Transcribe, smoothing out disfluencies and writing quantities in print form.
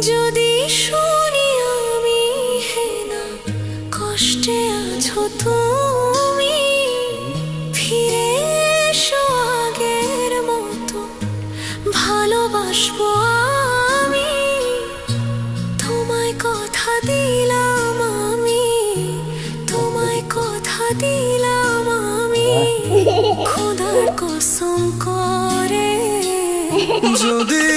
যদি শুনি আমি হে না কষ্টে আছো তুমি, ফিরে এসো আগের মতো ভালোবাসবো আমি। তোমায় কথা দিলাম আমি, তোমায় কথা দিলাম আমি, খোদার কসম করে। যদি